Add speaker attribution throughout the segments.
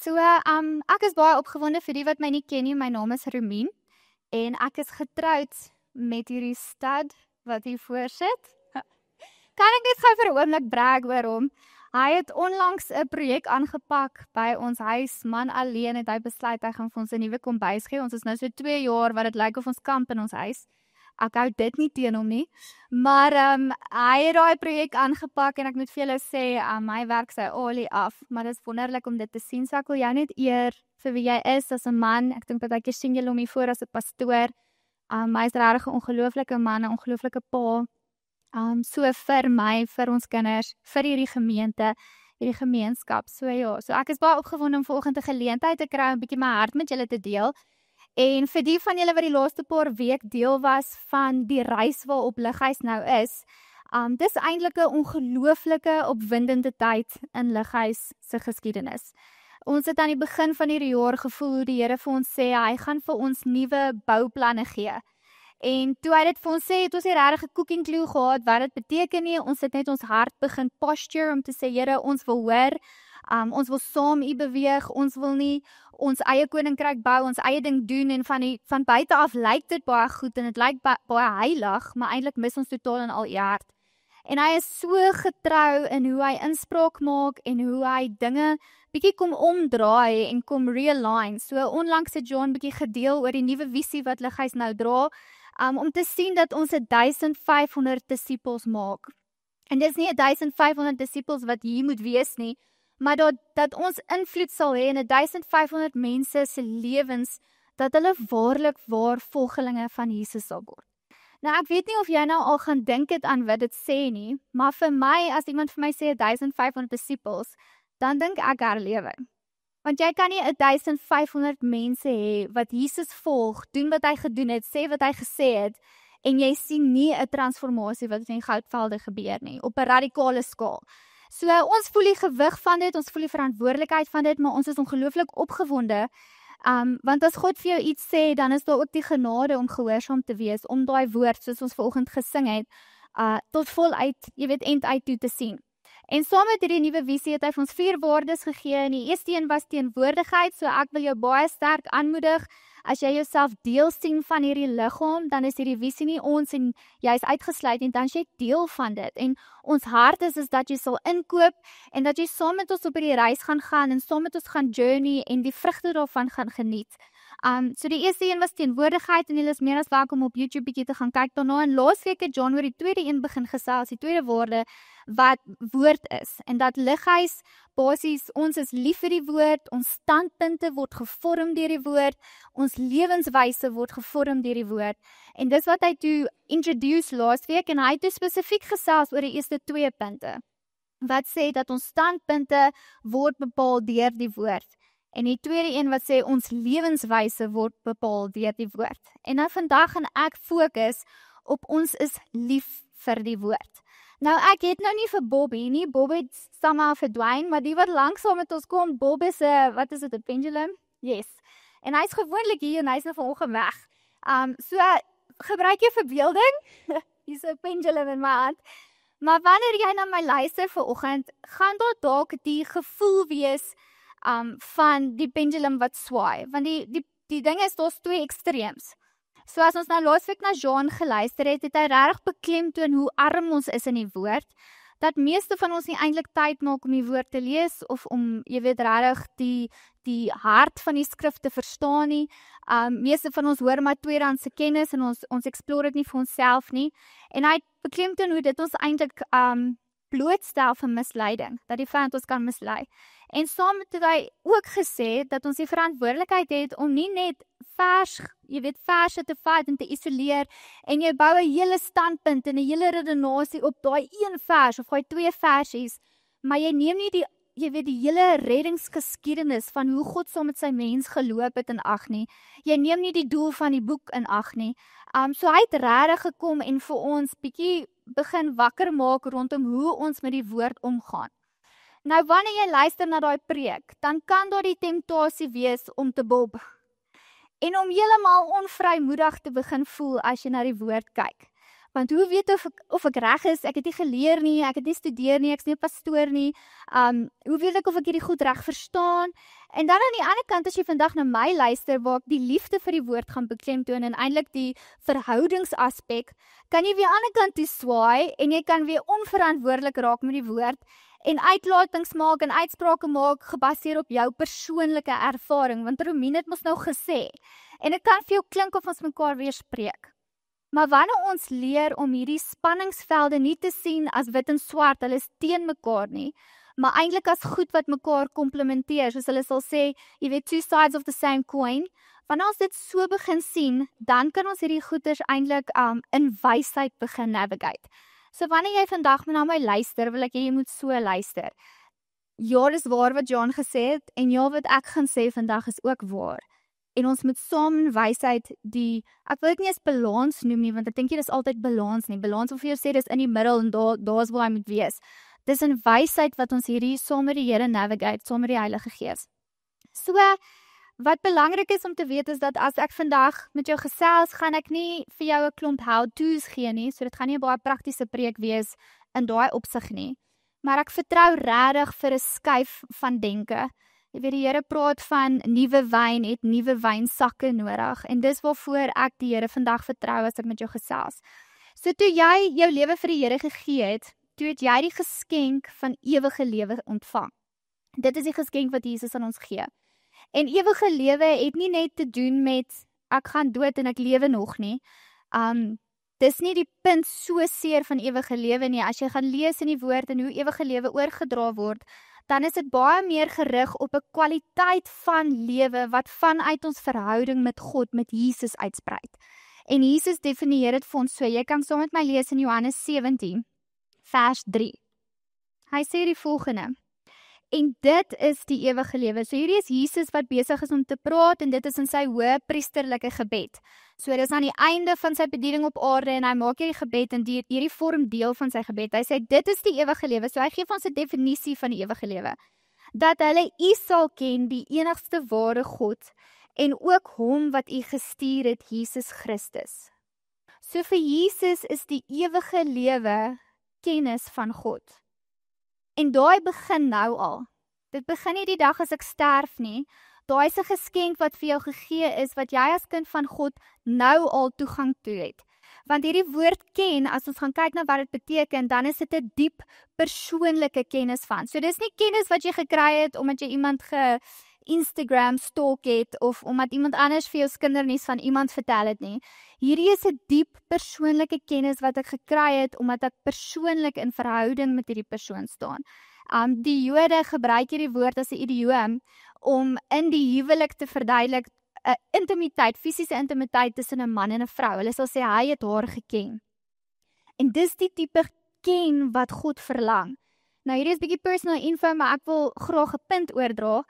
Speaker 1: Ek is baie opgewonde vir die wat my nie ken nie. My naam is Romien en ek is getroud met hierdie stud wat hier voor sit. Kan ek net gou vir 'n oomblik brag oor hom? Hy het onlangs 'n projek aangepak by ons huis. Man alleen het hy besluit hy gaan vir ons 'n nuwe kombuis gee. Ons is nou so 2 jaar wat dit lyk of ons kamp in ons huis. Ek hou dit nie teen hom nie. Maar hy het daai projek aangepak en ek moet vir julle sê, hy werk sy olie af, maar dit is wonderlik om dit te sien. So ek wil jou net eer vir wie jy is as 'n man. Ek dink partykeer sien julle hom hier voor as 'n pastoor. Hy is regtig 'n ongelooflike man, 'n ongelooflike pa. So vir my, vir ons kinders, vir hierdie gemeente, hierdie gemeenskap. So ek is baie opgewonde om vanoggend 'n geleentheid te kry om 'n bietjie my hart met julle te deel. En vir die van julle wat die laaste paar week deel was van die reis waarop Lighuis nou is, dis eintlik 'n ongelooflike opwindende tyd in Lighuis se geskiedenis. Ons het aan die begin van hierdie jaar gevoel hoe die Here vir ons sê hy gaan vir ons nuwe bouplanne gee. En toe hy dit vir ons sê, het ons nie regtig 'n cooking clue gehad wat dit beteken nie. Ons het net ons hart begin posture om te sê, Here, ons wil hoor. Ons wil saam U beweeg, ons wil nie ons eie koninkryk bou, ons eie ding doen en van buite af lyk dit baie goed en dit lyk baie heilig, maar eintlik mis ons totaal in al U hart. En hy is so getrou in hoe hy inspraak maak en hoe hy dinge bietjie kom omdraai en kom realign. So onlangs het John bietjie gedeel oor die nuwe visie wat Lighuis nou dra, om te sien dat ons 1500 disippels maak. En dis nie 1500 disippels wat hier moet wees nie, maar dat ons invloed sal hê in 1500 mense se lewens, dat hulle waarlik volgelinge van Jesus sal word. Nou ek weet nie of jy nou al gaan dink het aan wat dit sê nie, maar vir my, as iemand vir my sê 1500 disippels, dan dink ek herlewing. Want jy kan nie 1500 mense hê wat Jesus volg, doen wat hy gedoen het, sê wat hy gesê het, en jy sien nie 'n transformasie wat in Goudvelde gebeur nie, op 'n radikale skaal. So ons voel die gewig van dit, ons voel die verantwoordelikheid van dit, maar ons is ongelooflik opgewonde, want as God vir jou iets sê, dan is daar ook die genade om gehoorsaam te wees, om daai woord, soos ons vanoggend gesing het, tot voluit, jy weet, end uit toe te sien. En saam met hierdie nuwe visie het hy vir ons 4 waardes gegee, en die eerste een was teenwoordigheid, so ek wil jou baie sterk aanmoedig, as jy jouself deel sien van hierdie liggaam, dan is hierdie visie nie ons en jy is uitgesluit en dan is jy deel van dit. En ons hart is dat jy sal inkoop en dat jy saam met ons op hierdie reis gaan en saam met ons gaan journey en die vrugte daarvan gaan geniet. So die eerste een was teenwoordigheid en julle is meer as welkom op YouTube bietjie te gaan kyk daarna. En laasweek het John oor die tweede een begin gesels, die tweede waarde wat woord is. En dat Lighuis basies, ons is lief vir die woord, ons standpunte word gevorm deur die woord, ons lewenswyse word gevorm deur die woord. En dis wat hy toe introduce laasweek en hy het toe spesifiek gesels oor die eerste 2 punte. Wat sê dat ons standpunte word bepaal deur die woord. En die tweede een wat sê ons lewenswyse word bepaal deur die woord. En nou vandag gaan ek fokus op ons is lief vir die woord. Nou ek het nou nie vir Bobby nie, Bob het somehow verdwyn, maar die wat lanksaam met ons kom, Bob is 'n pendulum? Yes. En hy's gewoonlik hier en hy's nou vanoggend weg. So gebruik jou verbeelding. Hier's 'n pendulum in my hand. Maar wanneer jy na my luister vanoggend, gaan daar dalk die gevoel wees van die pendulum wat swaai, want die ding is, daar's 2 extreems. So as ons nou laasweek na John geluister het, het hy regtig beklemtoon hoe arm ons is in die woord, dat meeste van ons nie eintlik tyd maak om die woord te lees, of om, jy weet, regtig die hart van die skrif te verstaan nie. Meeste van ons hoor maar tweedehandse kennis, en ons explore dit nie vir onsself nie, en hy beklemtoon hoe dit ons eintlik blootstel vir misleiding, dat die vyand ons kan mislei. En saam het hy ook gesê dat ons die verantwoordelikheid het om nie net verse te vat en te isoleer en jy bou 'n hele standpunt en 'n hele redenasie op daai 1 vers of daai 2 versies, maar jy neem nie die hele reddingsgeskiedenis van hoe God saam met sy mens geloop het in ag nie. Jy neem nie die doel van die boek in ag nie. So hy het regtig gekom en vir ons bietjie begin wakker maak rondom hoe ons met die woord omgaan. Nou wanneer jy luister na daai preek, dan kan daar die temptasie wees om te bob. En om heeltemal onvrymoedig te begin voel as jy na die woord kyk. Want hoe weet of ek reg is? Ek het nie geleer nie, ek het nie studeer nie, ek's nie 'n pastoor nie. Hoe weet ek of ek hierdie goed reg verstaan? En dan aan die ander kant, as jy vandag na my luister, waar ek die liefde vir die woord gaan beklemtoon en eintlik die verhoudingsaspek, kan jy weer aan die ander kant toe swaai en jy kan weer onverantwoordelik raak met die woord en uitlatings maak en uitsprake maak gebaseer op jou persoonlike ervaring, want Romien het mos nou gesê. En dit kan vir jou klink of ons mekaar weerspreek. Maar wanneer ons leer om hierdie spanningsvelde nie te sien as wit en swart, hulle is teen mekaar nie, maar eintlik as goed wat mekaar komplementeer, soos hulle sal sê, jy weet, two sides of the same coin. Wanneer ons dit so begin sien, dan kan ons hierdie goeders eintlik in wysheid begin navigate. So wanneer jy vandag na my luister, wil ek hê jy moet so luister. Ja, dis waar wat John gesê het, en ja, wat ek gaan sê vandag is ook waar. En ons moet saam in wysheid ek wil dit nie eens balans noem nie, want ek dink jy dis altyd balans nie. Balans of jy sê dis in die middel en daar's waar hy moet wees. Dis in wysheid wat ons hierdie saam met die Here navigate, saam met die Heilige Gees. So, wat belangrik is om te weet is dat as ek vandag met jou gesels, gaan ek nie vir jou 'n klomp how-to's gee nie, so dit gaan nie 'n baie praktiese preek wees in daai opsig nie. Maar ek vertrou regtig vir 'n skuif van denke. Jy weet, die Here praat van nuwe wyn, het nuwe wynsakke nodig, en dis waarvoor ek die Here vandag vertrou as ek met jou gesels. So toe jy jou lewe vir die Here gegee het, toe het jy die geskenk van ewige lewe ontvang. Dit is die geskenk wat Jesus aan ons gee. En ewige lewe het nie net te doen met ek gaan dood en ek lewe nog nie. Dis nie die punt so seer van ewige lewe nie. As jy gaan lees in die woord en hoe ewige lewe oorgedra word, dan is dit baie meer gerig op 'n kwaliteit van lewe wat vanuit ons verhouding met God, met Jesus uitsprei. En Jesus definieer dit vir ons so. Jy kan saam met my lees in Johannes 17, vers 3. Hy sê die volgende: en dit is die ewige lewe. So hierdie is Jesus wat besig is om te praat, en dit is in sy hoë priesterlike gebed. So dit is aan die einde van sy bediening op aarde, en hy maak hierdie gebed, en hierdie vorm deel van sy gebed. Hy sê, dit is die ewige lewe. So hy gee ons 'n definisie van die ewige lewe. Dat hulle U sal ken, die enigste ware God, en ook hom wat U gestuur het, Jesus Christus. So vir Jesus is die ewige lewe kennis van God. En daai begin nou al. Dit begin nie die dag as ek sterf nie. Daai is 'n geskenk wat vir jou gegee is, wat jy as kind van God nou al toegang toe het. Want hierdie woord ken, as ons gaan kyk na wat dit beteken, dan is dit 'n diep persoonlike kennis van. So dis nie kennis wat jy gekry het omdat jy iemand Instagram stalk het, of omdat iemand anders vir jou kindernuus van iemand vertel het nie. Hierdie is 'n diep persoonlike kennis wat ek gekry het, omdat ek persoonlik in verhouding met hierdie persoon staan. Die Jode gebruik hierdie woord as 'n idioom om in die huwelik te verduidelik 'n intimiteit, fisiese intimiteit tussen 'n man en 'n vrou. Hulle sal sê hy het haar geken. En dis die tipe ken wat God verlang. Nou hierdie is bietjie personal info, maar ek wil graag 'n punt oordra.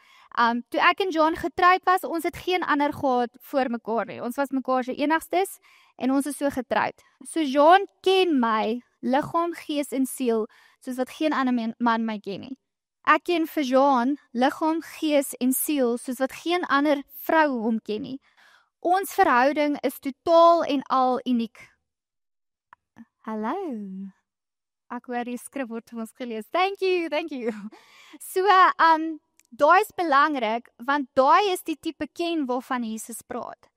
Speaker 1: Toe ek en John getroud was, ons het geen ander gehad voor mekaar nie. Ons was mekaar se enigstes en ons is so getroud. So John ken my liggaam, gees en siel soos wat geen ander man my ken nie. Ek ken vir John liggaam, gees en siel soos wat geen ander vrou hom ken nie. Ons verhouding is totaal en al uniek. Hallo. Ek hoor die skrif word vir ons gelees. Thank you. So, daai is belangrik, want daai is die tipe ken waarvan Jesus praat.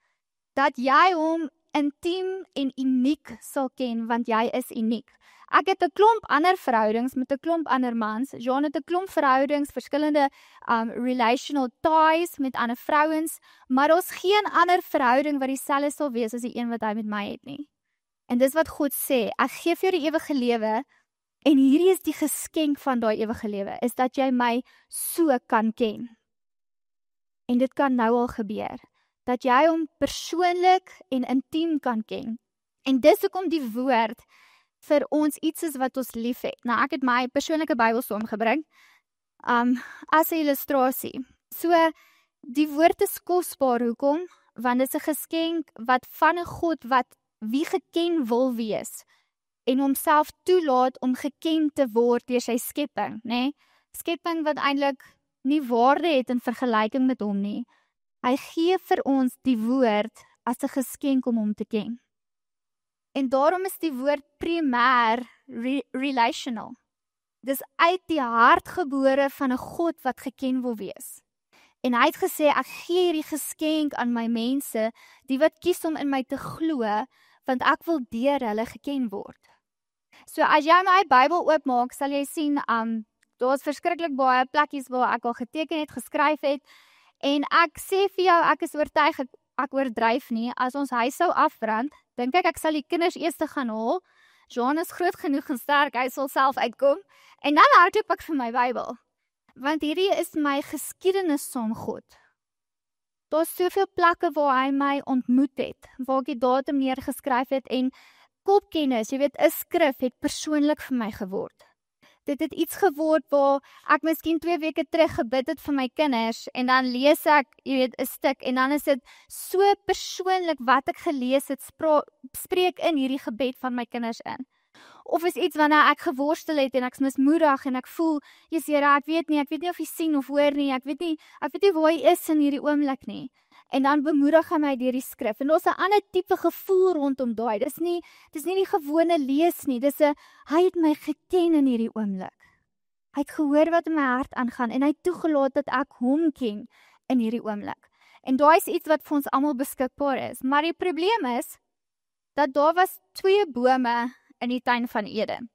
Speaker 1: Dat jy hom intiem en uniek sal ken, want jy is uniek. Ek het 'n klomp ander verhoudings met 'n klomp ander mans. Jean het 'n klomp verhoudings, verskillende relational ties met ander vrouens, maar ons geen ander verhouding wat dieselfde sal wees as die een wat hy met my het nie. En dis wat God sê, ek gee vir jou die ewige lewe, en hierdie is die geskenk van daai ewige lewe, is dat jy my so kan ken. En dit kan nou al gebeur, dat jy hom persoonlik en intiem kan ken. En dis hoekom die woord vir ons iets is wat ons lief het. Nou, ek het my persoonlike Bybel saamgebring, as 'n illustrasie. So, die woord is kosbaar, hoekom? Want dit is 'n geskenk wat van 'n God wat wie geken wil wees, en homself toelaat om geken te word deur sy skepping, né? Skepping wat eintlik nie waarde het in vergelyking met hom nie. Hy gee vir ons die woord as 'n geskenk om hom te ken. En daarom is die woord primêr relational. Dis uit die hart gebore van 'n God wat geken wil wees. En hy het gesê, ek gee hierdie geskenk aan my mense, die wat kies om in my te glo, want ek wil deur hulle geken word. So as jy my Bybel oopmaak, sal jy sien, daar's verskriklik baie plekkies waar ek al geteken het, geskryf het, en ek sê vir jou, ek is oortuig, ek oordryf nie, as ons huis sou afbrand, dink ek sal die kinders eers gaan haal, Jean is groot genoeg en sterk, hy sal self uitkom, en dan hardloop ek vir my Bybel, want hierdie is my geskiedenis saam God. Daar's soveel plekke waar hy my ontmoet het, waar ek die datum neergeskryf het, en kopkennis, jy weet, 'n skrif het persoonlik vir my geword. Dit het iets geword waar ek miskien 2 weke terug gebid het vir my kinders, en dan lees ek, jy weet, 'n stuk, en dan is dit so persoonlik wat ek gelees het, spreek in hierdie gebed van my kinders in. Of is iets wanneer ek geworstel het, en ek's mismoedig, en ek voel, Jesus Here, ek weet nie of jy sien of hoor nie, ek weet nie waar hy is in hierdie oomblik nie. En dan bemoedig hy my deur die skrif, en daar's 'n ander tipe gevoel rondom daai, dis nie die gewone lees nie, hy het my geken in hierdie oomblik. Hy het gehoor wat in my hart aangaan, en hy het toegelaat dat ek hom ken in hierdie oomblik. En daai is iets wat vir ons almal beskikbaar is, maar die probleem is, dat daar was 2 bome in die tuin van Eden.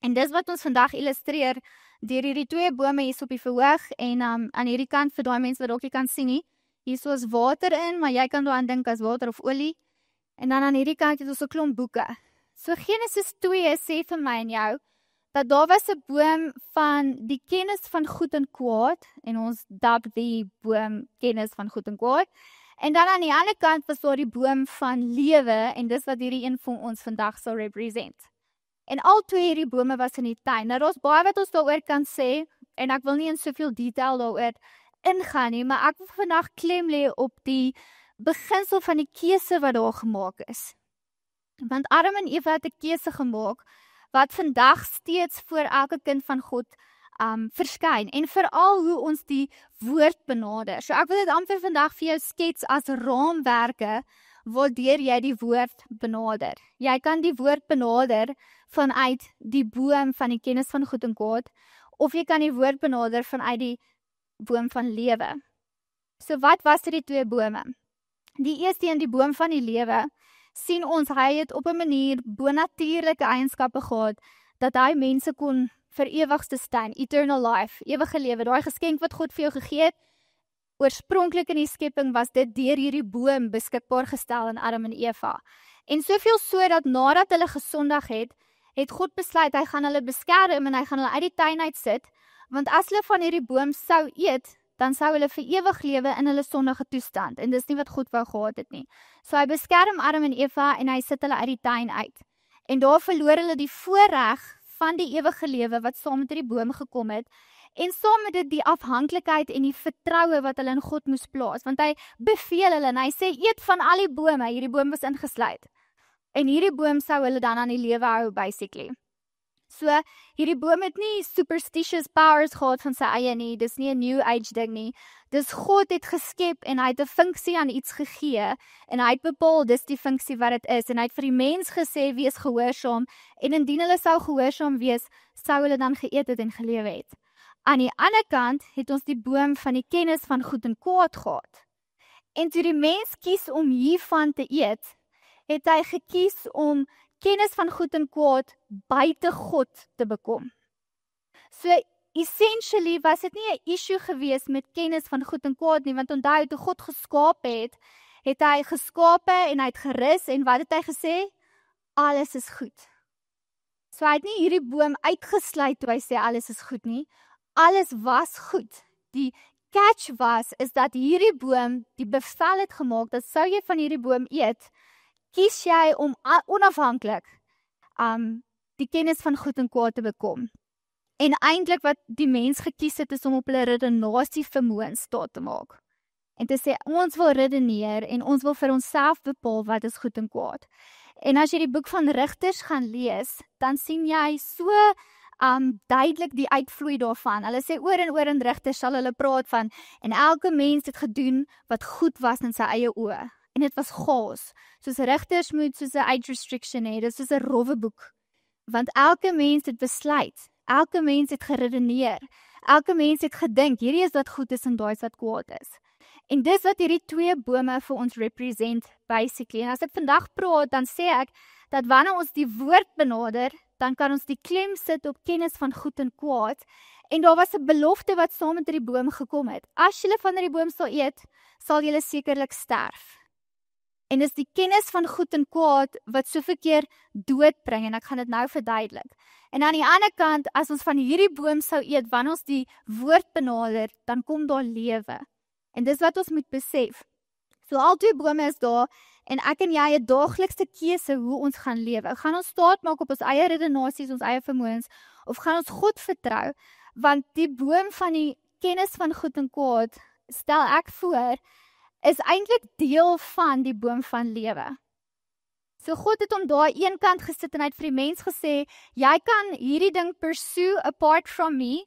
Speaker 1: En dis wat ons vandag illustreer, deur hierdie 2 bome hier op die verhoog, en aan hierdie kant, vir daai mense wat dalk nie kan sien nie, hier is water in, maar jy kan daaraan dink as water of olie. En dan aan hierdie kant het ons 'n klomp boeke. So Genesis 2 sê vir my en jou, dat daar was 'n boom van die kennis van goed en kwaad, en ons dub die boom kennis van goed en kwaad. En dan aan die ander kant was daar die boom van lewe, en dis wat hierdie een van ons vandag sal represent. En al 2 hierdie bome was in die tuin. Nou daar's baie wat ons daaroor kan sê, en ek wil nie in soveel detail daaroor ingaan nie, maar ek wil vandag klem lê op die beginsel van die keuse wat daar gemaak is. Want Adam en Eva het 'n keuse gemaak, wat vandag steeds voor elke kind van God verskyn, en veral hoe ons die woord benader. So ek wil dit amper vandag vir jou skets as raamwerke, waardeur jy die woord benader. Jy kan die woord benader vanuit die boom van die kennis van goed en kwaad, of jy kan die woord benader vanuit die boom van lewe. So wat was die 2 bome? Die eerste een, die boom van die lewe, sien ons, hy het op 'n manier bonatuurlike eienskappe gehad, dat hy mense kon vir ewig sustain, eternal life, ewige lewe, daai geskenk wat God vir jou gegee het, oorspronklik in die skepping was dit deur hierdie boom beskikbaar gestel aan Adam en Eva. En soveel so dat nadat hulle gesondig het God besluit, hy gaan hulle beskerm en hy gaan hulle uit die tuin uitsit, want as hulle van hierdie boom sou eet, dan sou hulle vir ewig lewe in hulle sondige toestand, en dis nie wat God wou gehad het nie. So hy beskerm Adam en Eva, en hy sit hulle uit die tuin uit. En daar verloor hulle die voorreg van die ewige lewe wat saam met hierdie boom gekom het, en saam met dit die afhanklikheid en die vertroue wat hulle in God moes plaas, want hy beveel hulle, en hy sê, eet van al die bome, hierdie boom was ingesluit, en hierdie boom sou hulle dan aan die lewe hou, basically. So, hierdie boom het nie superstitious powers gehad van sy eie nie, dis nie 'n new age ding nie, dis God het geskep, en hy het 'n funksie aan iets gegee, en hy het bepaal, dis die funksie wat dit is, en hy het vir die mens gesê, wees gehoorsaam, en indien hulle sou gehoorsaam wees, sou hulle dan geëet het en gelewe het. Aan die ander kant het ons die boom van die kennis van goed en kwaad gehad. En toe die mens kies om hiervan te eet, het hy gekies om kennis van goed en kwaad buite God te bekom. So essentially was dit nie 'n issue gewees met kennis van goed en kwaad nie, want onthou, toe God geskaap het hy geskape en hy het gerus, en wat het hy gesê? Alles is goed. So hy het nie hierdie boom uitgesluit toe hy sê alles is goed nie. Alles was goed. Die catch is dat hierdie boom die bevel het gemaak, dat sou jy van hierdie boom eet, kies jy om onafhanklik die kennis van goed en kwaad te bekom. En eintlik wat die mens gekies het, is om op hulle redenasie vermoë staat te maak. En te sê, ons wil redeneer, en ons wil vir onsself bepaal wat is goed en kwaad. En as jy die boek van Rigters gaan lees, dan sien jy so duidelik die uitvloei daarvan. Hulle sê oor en oor in Rigters sal hulle praat van, en elke mens het gedoen wat goed was in sy eie oë. En dit was chaos. Soos rigters moet soos 'n age restriction hê, dis soos 'n rowwe boek. Want elke mens het besluit, elke mens het geredeneer, elke mens het gedink, hierdie is wat goed is en daai is wat kwaad is. En dis wat hierdie twee bome vir ons represent, basically. En as ek vandag praat, dan sê ek, dat wanneer ons die woord benader, dan kan ons die klem sit op kennis van goed en kwaad. En daar was 'n belofte wat saam met hierdie boom gekom het. As julle van hierdie boom sal eet, sal julle sekerlik sterf. En dis die kennis van goed en kwaad wat soveel keer dood bring, en ek gaan dit nou verduidelik. En aan die ander kant, as ons van hierdie boom sou eet, wanneer ons die woord benader, dan kom daar lewe. En dis wat ons moet besef. So al twee bome is daar, en ek en jy het daaglikse keuse hoe ons gaan lewe. Gaan ons staat maak op ons eie redenasies, ons eie vermoëns, of gaan ons God vertrou? Want die boom van die kennis van goed en kwaad, stel ek voor, is eintlik deel van die boom van lewe. So God het hom daar een kant gesit en hy het vir die mens gesê, jy kan hierdie ding pursue apart from me,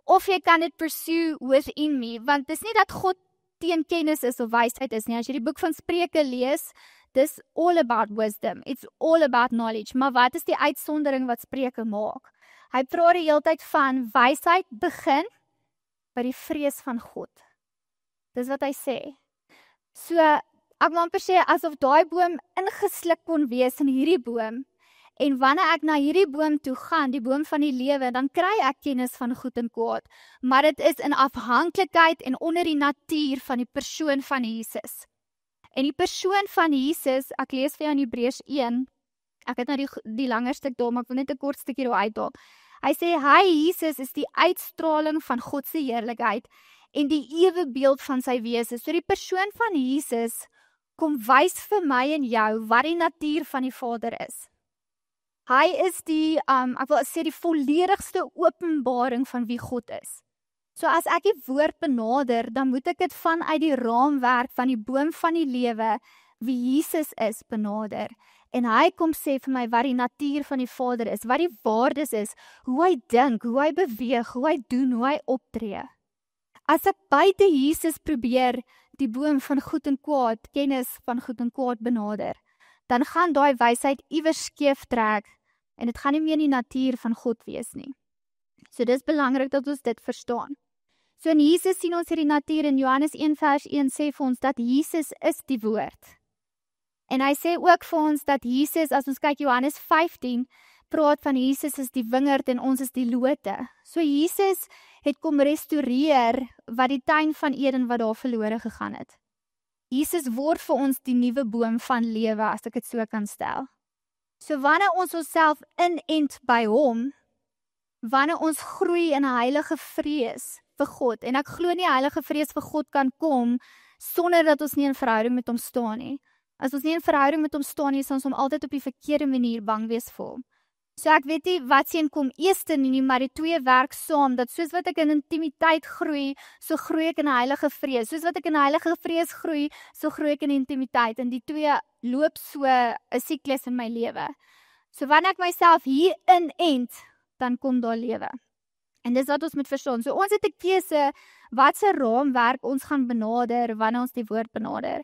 Speaker 1: of jy kan dit pursue within me, want dis nie dat God teen kennis is of wysheid is nie. As jy die boek van Spreuke lees, dis all about wisdom, it's all about knowledge, maar wat is die uitsondering wat Spreuke maak? Hy praat die hele tyd van wysheid begin by die vrees van God. Dis wat hy sê. So, ek wil amper sê, asof daai boom ingesluk kon wees in hierdie boom, en wanneer ek na hierdie boom toe gaan, die boom van die lewe, dan kry ek kennis van goed en kwaad, maar dit is in afhanklikheid en onder die natuur van die persoon van Jesus. En die persoon van Jesus, ek lees vir jou in Hebreërs 1, ek het nou die langer stuk daar, maar ek wil net 'n kort stukkie daar uithaal. Hy sê, hy, Jesus, is die uitstraling van God se heerlikheid, en die ewebeeld van sy wese. So die persoon van Jesus kom wys vir my en jou wat die natuur van die Vader is. Hy is die, ek wil sê die volledigste openbaring van wie God is. So as ek die woord benader, dan moet ek dit vanuit die raamwerk van die boom van die lewe, wie Jesus is, benader. En hy kom sê vir my wat die natuur van die Vader is, wat die waardes is, hoe hy dink, hoe hy beweeg, hoe hy doen, hoe hy optree. As ek buite Jesus probeer die boom van goed en kwaad, kennis van goed en kwaad benader, dan gaan daai wysheid iewers skeef trek, en dit gaan nie meer die natuur van God wees nie. So dis belangrik dat ons dit verstaan. So in Jesus sien ons hierdie natuur, in Johannes 1 vers 1 sê vir ons dat Jesus is die woord. En hy sê ook vir ons dat Jesus, as ons kyk Johannes 15, praat van Jesus is die wingerd en ons is die lote. So Jesus het kom restoreer wat die tuin van Eden wat daar verlore gegaan het. Jesus word vir ons die nuwe boom van lewe, as ek dit so kan stel. So wanneer ons onsself inent by hom, wanneer ons groei in 'n heilige vrees vir God, en ek glo nie heilige vrees vir God kan kom sonder dat ons nie in verhouding met hom staan nie. As ons nie in verhouding met hom staan nie, sal ons hom altyd op die verkeerde manier bang wees vir hom. So ek weet nie wat sien kom eerste nie, maar die twee werk saam, dat soos wat ek in intimiteit groei, so groei ek in 'n heilige vrees. Soos wat ek in 'n heilige vrees groei, so groei ek in intimiteit, en die twee loop so 'n siklus in my lewe. So wanneer ek myself hier inent, dan kom daar lewe. En dis wat ons moet verstaan. So ons het 'n keuse, wat se raamwerk ons gaan benader, wanneer ons die woord benader.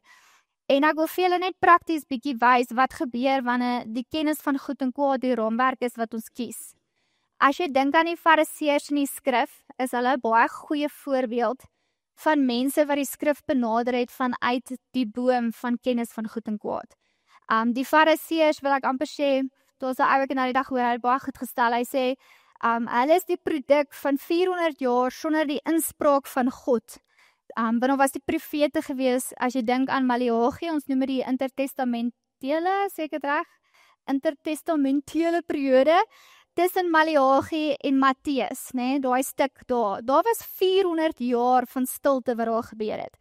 Speaker 1: En ek wil vir julle net prakties bietjie wys wat gebeur wanneer die kennis van goed en kwaad die raamwerk is wat ons kies. As jy dink aan die Fariseërs in die skrif, is hulle 'n baie goeie voorbeeld van mense wat die skrif benader het vanuit die boom van kennis van goed en kwaad. Die Fariseërs, wil ek amper sê, daar's 'n ou ek nou die dag hoor, hy het baie goed gestel. Hy sê hulle is die produk van 400 jaar sonder die inspraak van God. Want was die profete gewees, as jy dink aan Maleagi, ons noem die intertestamentele, sê ek dit reg? Intertestamentele periode, tussen Maleagi en Matteus, né? Daai stuk daar. Daar was 400 jaar van stilte wat daar gebeur het.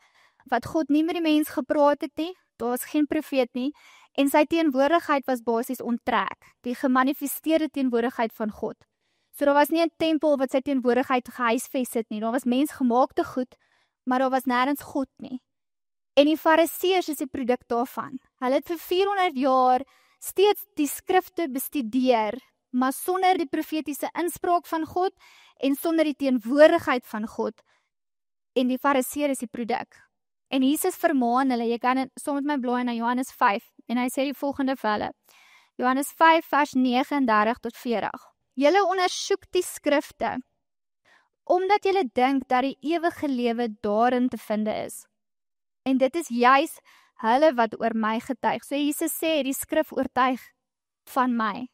Speaker 1: Wat God nie met die mens gepraat het nie, daar was geen profeet nie, en sy teenwoordigheid was basies onttrek, die gemanifesteerde teenwoordigheid van God. So daar was nie 'n tempel wat sy teenwoordigheid gehuisves het nie, daar was mensgemaakte goed, maar daar was nêrens God nie. En die Fariseërs is die produk daarvan. Hulle het vir 400 jaar steeds die skrifte bestudeer, maar sonder die profetiese inspraak van God en sonder die teenwoordigheid van God. En die Fariseër is die produk. En Jesus vermaan hulle, jy kan saam met my blaai na Johannes 5, en hy sê die volgende vir hulle. Johannes 5 vers 39 tot 40. Julle ondersoek die skrifte, omdat julle dink dat die ewige lewe daarin te vind is. En dit is juis hulle wat oor my getuig. So Jesus sê, die skrif oortuig van my.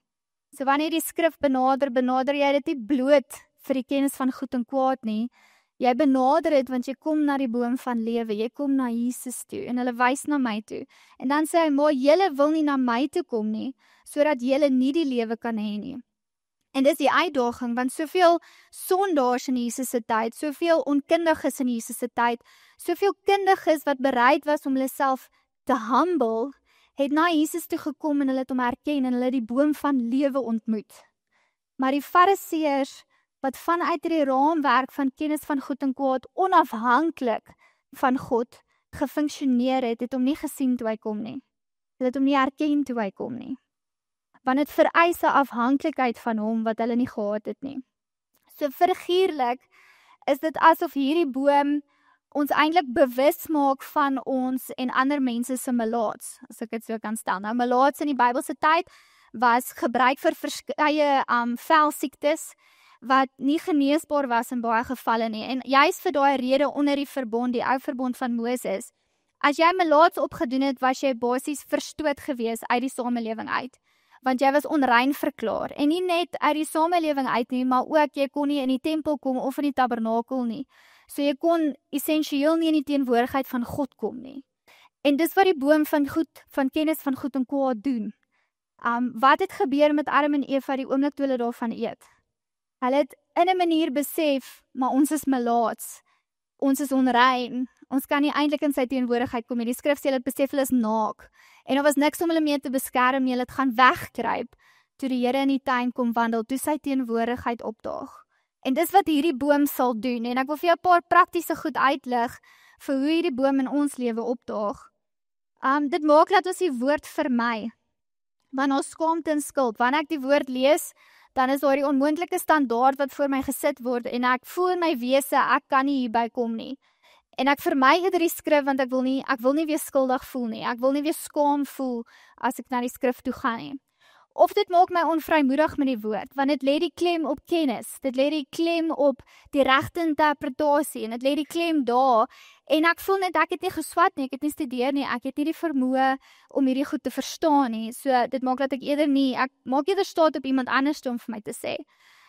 Speaker 1: So wanneer die skrif benader jy dit nie bloot vir die kennis van goed en kwaad nie. Jy benader dit want jy kom na die boom van lewe, jy kom na Jesus toe en hulle wys na my toe. En dan sê hy, maar julle wil nie na my toe kom nie, sodat julle nie die lewe kan hê nie. En dis die uitdaging, want soveel sondaars in Jesus se tyd, soveel onkundiges in Jesus se tyd, soveel kundiges wat bereid was om hulle self te humble, het na Jesus toe gekom en hulle het hom herken en hulle die boom van lewe ontmoet. Maar die fariseërs wat vanuit die raamwerk van kennis van goed en kwaad onafhanklik van God gefunksioneer het, het hom nie gesien toe hy kom nie. Hulle het hom nie herken toe hy kom nie. Want dit vereis 'n afhanklikheid van hom wat hulle nie gehad het nie. So figuurlik is dit asof hierdie boom ons eintlik bewus maak van ons en ander mense se melaats, as ek dit so kan stel. Nou melaats in die Bybelse tyd was gebruik vir verskeie velsiektes wat nie geneesbaar was in baie gevalle nie. En juist vir daai rede onder die verbond, die ou verbond van Moses, as jy melaats opgedoen het, was jy basies verstoot gewees uit die samelewing uit. Want jy was onrein verklaar. En nie net uit die samelewing uit nie, maar ook jy kon nie in die tempel kom of in die tabernakel nie. So jy kon essensieel nie in die teenwoordigheid van God kom nie. En dis wat die boom van kennis van goed en kwaad doen. Wat het gebeur met Adam en Eva die oomblik toe hulle daarvan eet? Hulle het in 'n manier besef, maar ons is melaats. Ons is onrein. Ons kan nie eintlik in sy teenwoordigheid kom nie. Die skrif sê hulle het besef hulle is naak. En daar was niks om hulle mee te beskerm nie. Hulle het gaan wegkruip toe die Here in die tuin kom wandel, toe sy teenwoordigheid opdaag. En dis wat hierdie boom sal doen. En ek wil vir jou 'n paar praktiese goed uitlig vir hoe hierdie boom in ons lewe opdaag. Dit maak dat ons die woord vermy. Want ons skaamte en skuld. Wanneer ek die woord lees, dan is daar die onmoontlike standaard wat voor my gesit word en ek voel in my wese ek kan nie hierby kom nie. En ek vermy eerder die skrif want ek wil nie weer skuldig voel nie. Ek wil nie weer skaam voel as ek na die skrif toe gaan nie. Of dit maak my onvrymoedig met die woord, want dit lê die klem op kennis. Dit lê die klem op die regte interpretasie en dit lê die klem daar. En ek voel net ek het nie geswat nie, ek het nie studeer nie, ek het nie die vermoë om hierdie goed te verstaan nie. So dit maak dat ek maak eerder staat op iemand anders om vir my te sê.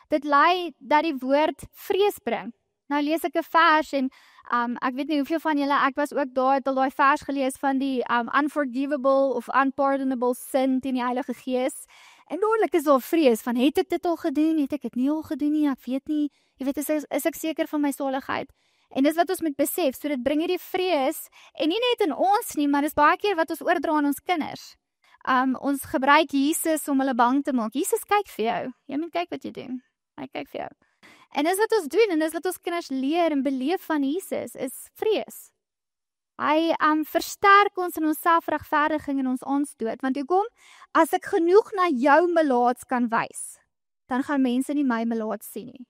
Speaker 1: Dit lei dat die woord vrees bring. Nou lees ek 'n vers en ek weet nie hoeveel van julle, ek was ook daar, het al daai vers gelees van die unforgivable of unpardonable sin teen die Heilige Gees. En dadelik is daar vrees van, het ek dit al gedoen? Het ek dit nie al gedoen nie? Ek weet nie. Jy weet, is ek seker van my saligheid? En dis wat ons moet besef, so dit bring hierdie vrees, en nie net in ons nie, maar dis baie keer wat ons oordra aan ons kinders. Ons gebruik Jesus om hulle bang te maak. Jesus kyk vir jou. Jy moet kyk wat jy doen. Hy kyk vir jou. En dis wat ons doen, en dis wat ons kinders leer en beleef van Jesus, is vrees. Hy versterk ons in ons selfregverdiging en ons aanstoot, want hoekom? As ek genoeg na jou melaats kan wys, dan gaan mense nie my melaats sien nie.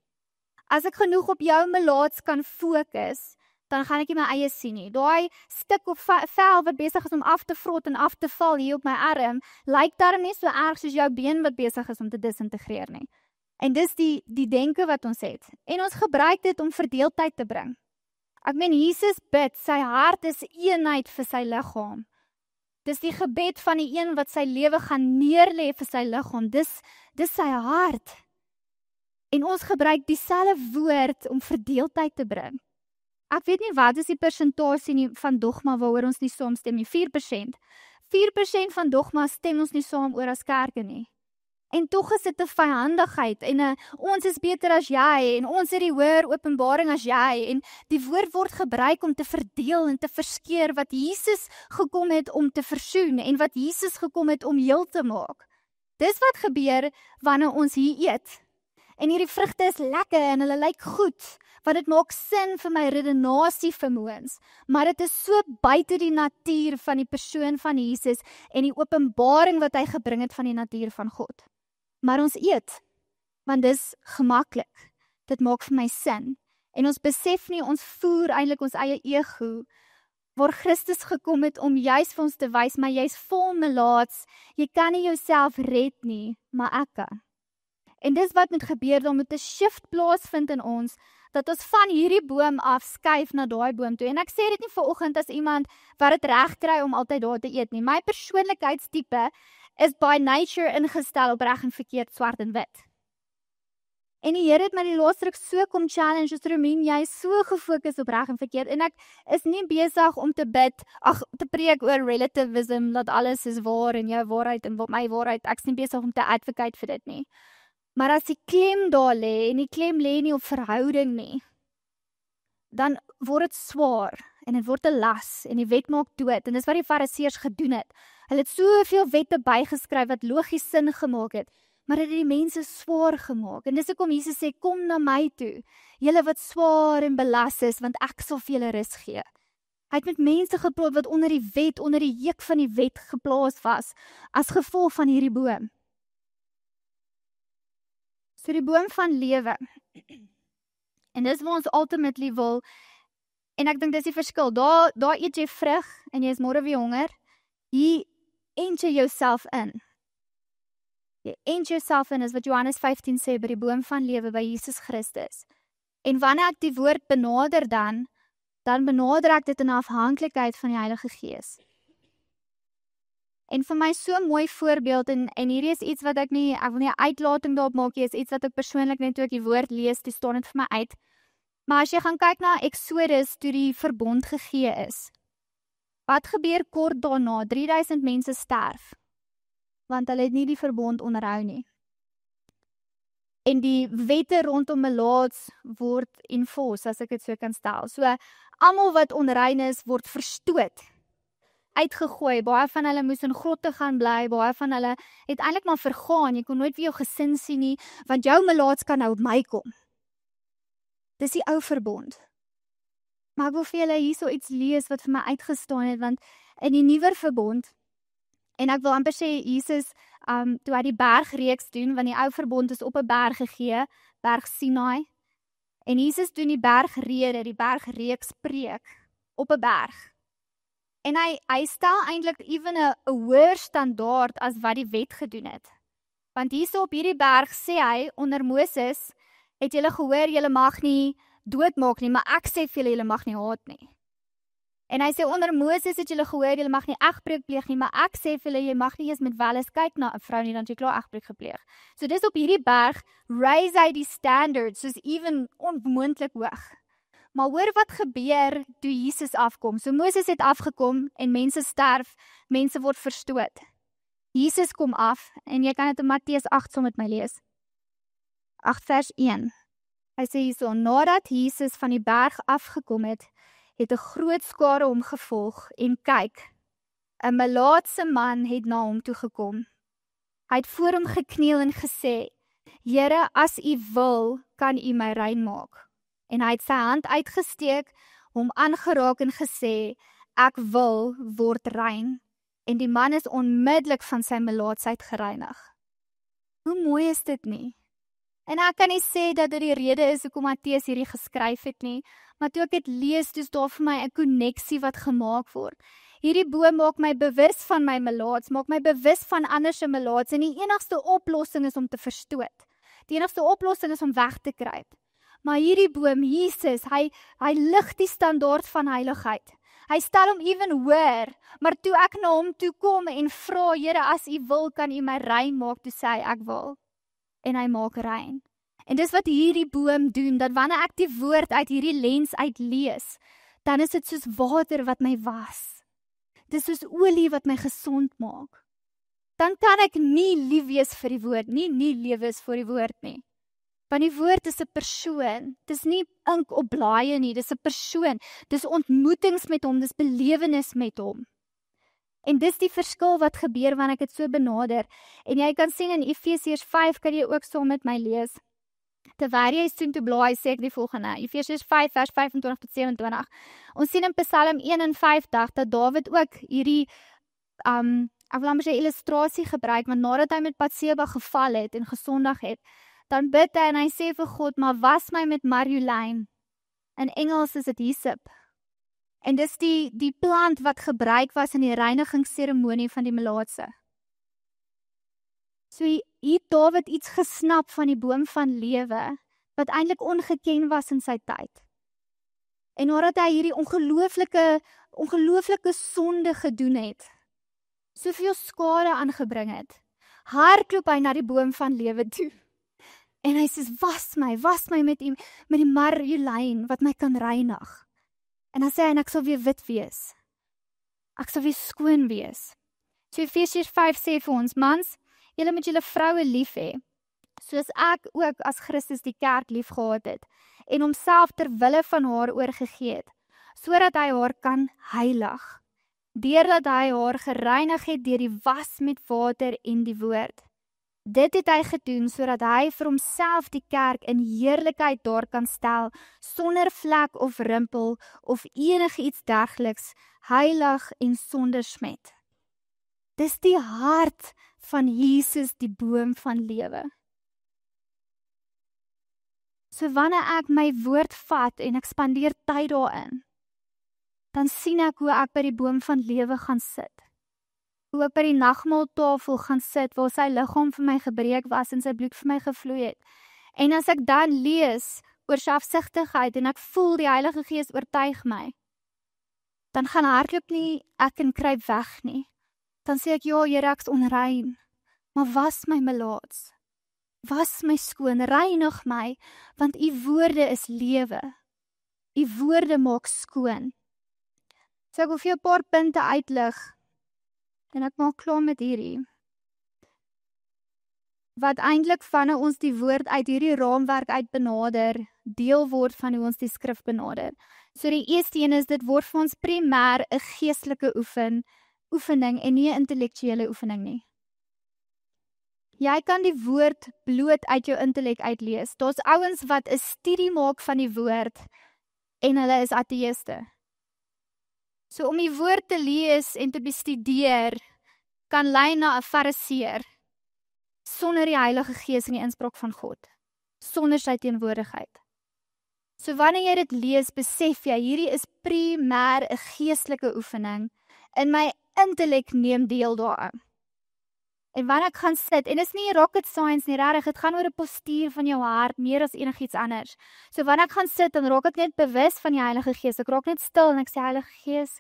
Speaker 1: As ek genoeg op jou melaats kan fokus, dan gaan ek nie my eie sien nie. Daai stuk op vel wat besig is om af te vrot en af te val hier op my arm, lyk daarom nie so erg soos jou been wat besig is om te disintegreer nie. En dis die denke wat ons het. En ons gebruik dit om verdeeldheid te bring. Ek meen, Jesus bid, sy hart is eenheid vir sy liggaam. Dis die gebed van die een wat sy lewe gaan neerlê vir sy liggaam. Dis sy hart. En ons gebruik dieselfde woord om verdeeldheid te bring. Ek weet nie wat is die persentasie van dogma waaroor ons nie saamstem nie. 4%. 4% van dogma stem ons nie saam oor as kerke nie. En tog is dit 'n vyandigheid en ons is beter as jy en ons het die hoër openbaring as jy en die woord word gebruik om te verdeel en te verskeur wat Jesus gekom het om te versoen en wat Jesus gekom het om heel te maak. Dis wat gebeur wanneer ons hier eet. En hierdie vrugte is lekker en hulle lyk goed, want dit maak sin vir my redenasie vermoëns, maar dit is so buite die natuur van die persoon van Jesus en die openbaring wat hy gebring het van die natuur van God. Maar ons eet, want dis gemaklik. Dit maak vir my sin. En ons besef nie, ons voer eintlik ons eie ego waar Christus gekom het om juis vir ons te wys, maar jy's vol melaats, jy kan nie jouself red nie, maar ek kan. En dis wat moet gebeur, dan moet 'n shift plaasvind in ons, dat ons van hierdie boom af skuif na daai boom toe. En ek sê dit nie vanoggend as iemand wat dit reg kry om altyd daar te eet nie. My persoonlikheidstipe is by nature ingestel op reg en verkeerd, swart en wit. En die Here het my die laaste ruk so kom challenge, soos Romien, jy is so gefokus op reg en verkeerd, en ek is nie besig om te bid, te preek oor relativism, dat alles is waar en jou waarheid en my waarheid, ek is nie besig om te advocate vir dit nie. Maar as die klem daar lê, en die klem lê nie op verhouding nie, dan word dit swaar, en dit word 'n las, en die wet maak dood, en dis wat die fariseërs gedoen het. Hulle het soveel wette bygeskryf wat logies sin gemaak het, maar dit het die mense swaar gemaak. En dis hoekom Jesus sê, kom na my toe, julle wat swaar en belas is, want ek sal vir julle rus gee. Hy het met mense gepraat wat onder die wet, onder die juk van die wet geplaas was, as gevolg van hierdie boom. So die boom van lewe. En dis wat ons ultimately wil, en ek dink dis die verskil, daar eet jy vrug, en jy is môre weer honger, hier eent jy jouself in. Jy eent jouself in, is wat Johannes 15 sê, by die boom van lewe, by Jesus Christus. En wanneer ek die woord benader dan benader ek dit in afhanklikheid van die Heilige Gees. En vir my so 'n mooi voorbeeld, en hierdie is iets wat ek wil nie 'n uitlating daarop maak nie, is iets wat ek persoonlik net toe ek die woord lees, toe staan dit vir my uit. Maar as jy gaan kyk na Exodus, toe die verbond gegee is, wat gebeur kort daarna? 3000 mense sterf, want hulle het nie die verbond onderhou nie. En die wette rondom melaats word enforced, as ek dit so kan stel. So, almal wat onrein is, word verstoot, uitgegooi. Baie van hulle moes in grotte gaan bly, baie van hulle het eintlik maar vergaan. Jy kon nooit weer jou gesin sien nie, want jou melaats kan nou op my kom. Dis die ou verbond. Maar ek wil vir julle hierso iets lees wat vir my uitgestaan het, want in die nuwer verbond, en ek wil amper sê Jesus, toe hy die bergreeks doen, want die ou verbond is op 'n berg gegee, berg Sinai, en Jesus doen die bergrede, die bergreeks preek, op 'n berg. En hy stel eintlik ewen 'n hoër standaard as wat die wet gedoen het. Want hierso op hierdie berg sê hy, onder Moses, het julle gehoor, julle mag nie doodmaak nie, maar ek sê vir julle mag nie haat nie. En hy sê, onder Moses het julle gehoor, julle mag nie egbreek pleeg nie, maar ek sê vir julle, jy mag nie eens met welles kyk na 'n vrou nie, dan jy klaar egbreek gepleeg. So dis op hierdie berg, raise hy die standards, soos even onmoontlik hoog. Maar hoor wat gebeur toe Jesus afkom. So Moses het afgekom, en mense sterf, mense word verstoot. Jesus kom af, en jy kan dit in Matteus 8 saam met my lees. 8 vers 1. Hy sê hierso, nadat Jesus van die berg afgekom het 'n groot skare hom gevolg, en kyk, 'n melaatse man het na hom toe gekom. Hy het voor hom gekniel en gesê, Here, as u wil, kan u my rein maak. En hy het sy hand uitgesteek, hom aangeraak en gesê, ek wil word rein. En die man is onmiddellik van sy melaatsheid gereinig. Hoe mooi is dit nie? En ek kan nie sê dat dit die rede is hoekom Matteus hierdie geskryf het nie, maar toe ek dit lees, dis daar vir my 'n koneksie wat gemaak word. Hierdie boom maak my bewus van my melaats, maak my bewus van ander se melaats, en die enigste oplossing is om te verstoot. Die enigste oplossing is om weg te kruip. Maar hierdie boom, Jesus, hy lig die standaard van heiligheid. Hy stel hom ewen hoër, maar toe ek na hom toe kom en vra, Here, as u wil, kan u my rein maak, toe sê hy, ek wil. En hy maak rein. En dis wat hierdie boom doen, dat wanneer ek die woord uit hierdie lens uit lees, dan is dit soos water wat my was. Dis soos olie wat my gesond maak. Dan kan ek nie lief wees vir die woord, nie lewe is vir die woord nie. Want die woord is 'n persoon, dis nie ink op blaaie nie, dis 'n persoon, dis ontmoetings met hom, dis belewenis met hom. En dis die verskil wat gebeur wanneer ek dit so benader. En jy kan sien in Efesiërs 5, kan jy ook saam met my lees. Terwyl jy soontoe blaai, sê ek die volgende, Efesiërs 5 vers 25 tot 27. Ons sien in Psalm 51 dat Dawid ook hierdie ek wil amper sê illustrasie gebruik, want nadat hy met Batseba geval het en gesondig het, dan bid hy en hy sê vir God, maar was my met marjolein. In Engels is dit hyssop. En dis die plant wat gebruik was in die reinigingsseremonie van die melaatse. So hier het Dawid iets gesnap van die boom van lewe, wat eintlik ongeken was in sy tyd. En nadat hy hierdie ongelooflike sonde gedoen het, soveel skade aangebring het, hardloop hy na die boom van lewe toe. En hy sê, was my met die marjolein wat my kan reinig. En dan sê hy, en ek sal weer wit wees. Ek sal weer skoon wees. So Efesiërs 5 sê vir ons, mans, julle moet julle vroue lief hê, soos ek ook as Christus die kerk lief gehad het, en homself ter wille van haar oorgegee het, sodat hy haar kan heilig, deurdat hy haar gereinig het deur die was met water en die woord. Dit het hy gedoen, sodat hy vir homself die kerk in heerlikheid daar kan stel, sonder vlek of rimpel, of enige iets dergeliks, heilig en sonder smet. Dis die hart van Jesus, die boom van lewe. So wanneer ek my woord vat en ek spandeer tyd daarin, dan sien ek hoe ek by die boom van lewe gaan sit. Hoe ek by die nagmaaltafel gaan sit, waar sy liggaam vir my gebreek was en sy bloed vir my gevloei het. En as ek dan lees oor selfsugtigheid en ek voel die Heilige Gees oortuig my, dan gaan hardloop nie ek en kruip weg nie. Dan sê ek, ja Here, ek's onrein, maar was my melaats. Was my skoon, reinig my, want u woorde is lewe. U woorde maak skoon. So ek wil vir jou 'n paar punte uitlig, en ek maak klaar met hierdie. Wat eintlik vanaf ons die woord uit hierdie raamwerk uit benader, deel word van hoe ons die skrif benader. So die eerste een is, dit word vir ons primêr 'n geestelike oefening en nie 'n intellektuele oefening nie. Jy kan die woord bloot uit jou intellek uitlees. Daar's ouens wat 'n studie maak van die woord en hulle is ateëste. So om die woord te lees en te bestudeer kan lei na 'n fariseer sonder die Heilige Gees en die inspraak van God, sonder sy teenwoordigheid. So wanneer jy dit lees, besef jy hierdie is primêr 'n geestelike oefening en my intellek neem deel daaraan. En wanneer ek gaan sit, en dit is nie rocket science nie, regtig, dit gaan oor 'n postuur van jou hart, meer as enigiets anders. So wanneer ek gaan sit, dan raak ek net bewus van die Heilige Gees, ek raak net stil en ek sê, Heilige Gees,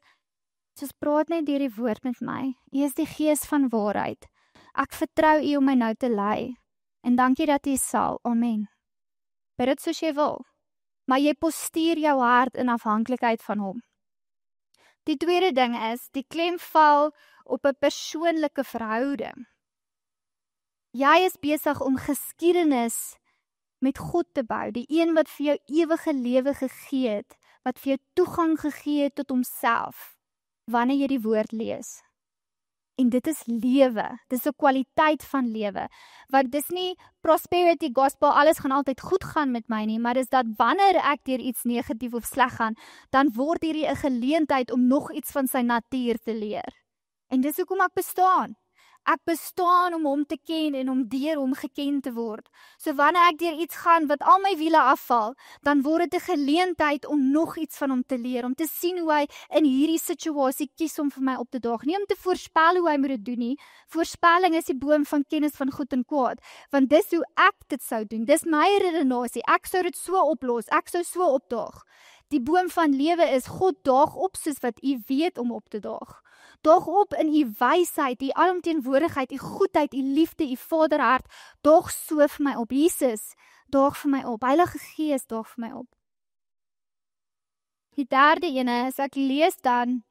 Speaker 1: soos praat net deur die woord met my, U is die Gees van waarheid. Ek vertrou U om my nou te lei, en dankie dat U sal, amen. Bid dit soos jy wil, maar jy postuur jou hart in afhanklikheid van Hom. Die tweede ding is, die klem val op 'n persoonlike verhouding. Jy is besig om geskiedenis met God te bou, die een wat vir jou ewige lewe gegee het, wat vir jou toegang gegee het tot homself, wanneer jy die woord lees. En dit is lewe, dis 'n kwaliteit van lewe, want dis nie prosperity gospel, alles gaan altyd goed gaan met my nie, maar dis dat wanneer ek deur iets negatief of sleg gaan, dan word hierdie 'n geleentheid om nog iets van sy natuur te leer. En dis hoekom ek bestaan. Ek bestaan om hom te ken en om deur hom geken te word. So wanneer ek deur iets gaan wat al my wiele afval, dan word dit 'n geleentheid om nog iets van hom te leer, om te sien hoe hy in hierdie situasie kies om vir my op te daag. Nie om te voorspel hoe hy moet dit doen nie. Voorspelling is die boom van kennis van goed en kwaad, want dis hoe ek dit sou doen. Dis my redenasie. Ek sou dit so oplos. Ek sou so opdaag. Die boom van lewe is God daag op soos wat U weet om op te daag. Daag op in U wysheid, U alomteenwoordigheid, U goedheid, U liefde, U Vaderhart. Daag so vir my op. Jesus, daag vir my op. Heilige Gees, daag vir my op. Die derde ene is, ek lees dan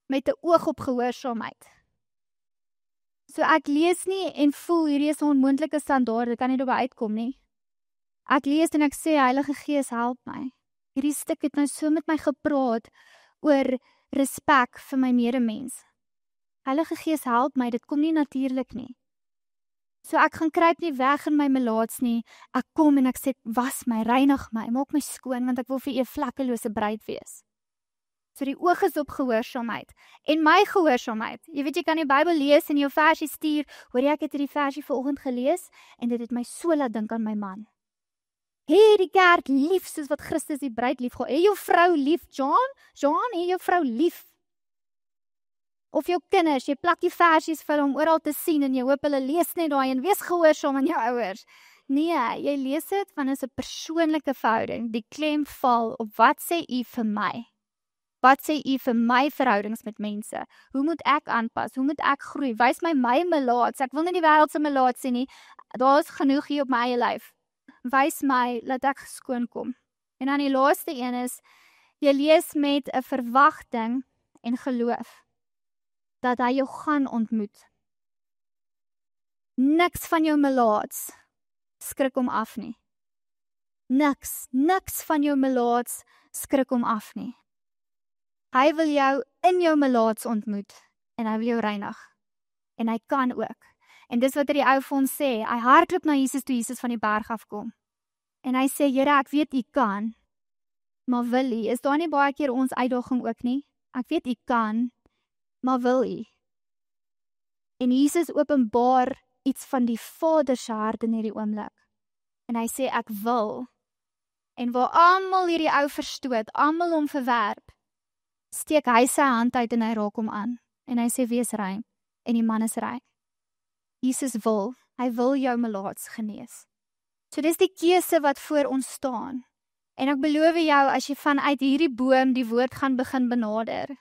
Speaker 1: met 'n oog op gehoorsaamheid. So ek lees nie en voel hierdie is 'n onmoontlike standaard, ek kan nie daarby uitkom nie. Ek lees en ek sê, Heilige Gees, help my. Hierdie stuk het nou so met my gepraat oor respek vir my medemens. Heilige Gees, help my, dit kom nie natuurlik nie. So ek gaan kruip nie weg in my melaats nie. Ek kom en ek sê, was my, reinig my, maak my skoon, want ek wil vir U 'n vlekkelose bruid wees. So die oog is op gehoorsaamheid. En my gehoorsaamheid, jy weet, jy kan die Bybel lees en jou versie stuur, hoor jy, ek het hierdie versie vanoggend gelees, en dit het my so laat dink aan my man. Hê die kerk lief soos wat Christus die bruid lief gehad. Hê jou vrou lief, John. John, hê jou vrou lief. Of jou kinders, jy plak die versies vir hom oral te sien en jy hoop hulle lees net daai en wees gehoorsaam aan jou ouers. Nee, jy lees dit want dit is 'n persoonlike verhouding. Die klem val op wat sê u vir my? Wat sê u vir my verhoudings met mense? Hoe moet ek aanpas? Hoe moet ek groei? Wys my melaats. Ek wil nie die wêreld se melaats sien nie. Daar is genoeg hier op my eie lyf. Wys my, laat ek geskoon kom. En dan die laaste een is, jy lees met 'n verwagting en geloof dat hy jou gaan ontmoet. Niks van jou melaats skrik hom af nie. Niks van jou melaats skrik hom af nie. Hy wil jou in jou melaats ontmoet en hy wil jou reinig. En hy kan ook. En dis wat die ou vir ons sê, hy hardloop na Jesus toe Jesus van die berg afkom. En hy sê, Here, ek weet u kan, maar wil u? Is daar nie baie keer ons uitdaging ook nie? Ek weet u kan, maar wil u? En Jesus openbaar iets van die Vader se hart in hierdie oomblik. En hy sê, ek wil. En waar almal hierdie ou verstoot, almal hom verwerp, steek hy sy hand uit en hy raak hom aan. En hy sê, wees rein. En die man is rein. Jesus wil, hy wil jou melaats genees. So dis die keuse wat voor ons staan. En ek beloof jou, as jy vanuit hierdie boom die woord gaan begin benader,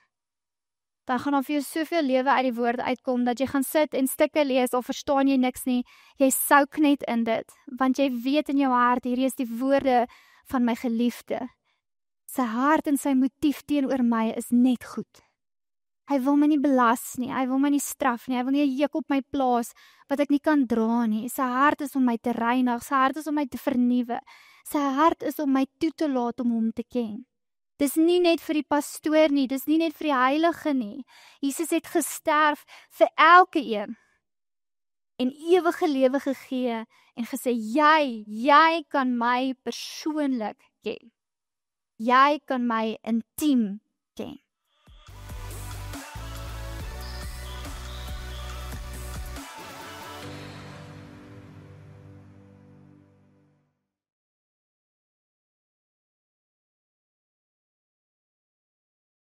Speaker 1: dan gaan daar vir jou soveel lewe uit die woord uitkom, dat jy gaan sit en stukke lees, of verstaan jy niks nie, jy souk net in dit, want jy weet in jou hart, hierdie is die woorde van my geliefde. Sy hart en sy motief teenoor my is net goed. Hy wil my nie belas nie, hy wil my nie straf nie, hy wil nie 'n juk op my plaas wat ek nie kan dra nie. Sy hart is om my te reinig, sy hart is om my te vernuwe. Sy hart is om my toe te laat om hom te ken. Dis nie net vir die pastoor nie, dis nie net vir die heilige nie. Jesus het gesterf vir elke een en ewige lewe gegee en gesê, jy kan my persoonlik ken. Jy kan my intiem ken.